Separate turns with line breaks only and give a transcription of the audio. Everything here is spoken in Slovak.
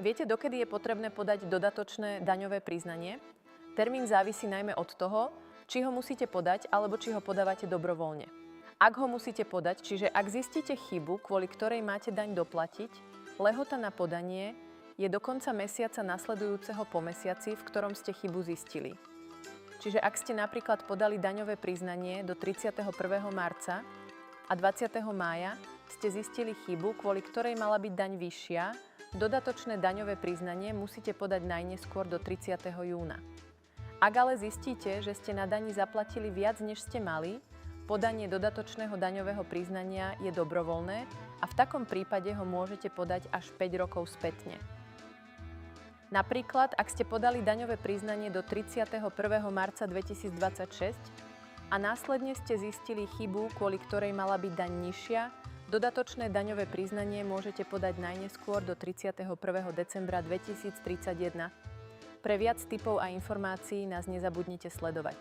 Viete, dokedy je potrebné podať dodatočné daňové priznanie? Termín závisí najmä od toho, či ho musíte podať alebo či ho podávate dobrovoľne. Ak ho musíte podať, čiže ak zistíte chybu, kvôli ktorej máte daň doplatiť, lehota na podanie je do konca mesiaca nasledujúceho po mesiaci, v ktorom ste chybu zistili. Čiže ak ste napríklad podali daňové priznanie do 31. marca a 20. mája ste zistili chybu, kvôli ktorej mala byť daň vyššia, dodatočné daňové priznanie musíte podať najneskôr do 30. júna. Ak ale zistíte, že ste na dani zaplatili viac, než ste mali, podanie dodatočného daňového priznania je dobrovoľné a v takom prípade ho môžete podať až 5 rokov spätne. Napríklad, ak ste podali daňové priznanie do 31. marca 2026 a následne ste zistili chybu, kvôli ktorej mala byť daň nižšia, dodatočné daňové priznanie môžete podať najneskôr do 31. decembra 2031. Pre viac tipov a informácií nás nezabudnite sledovať.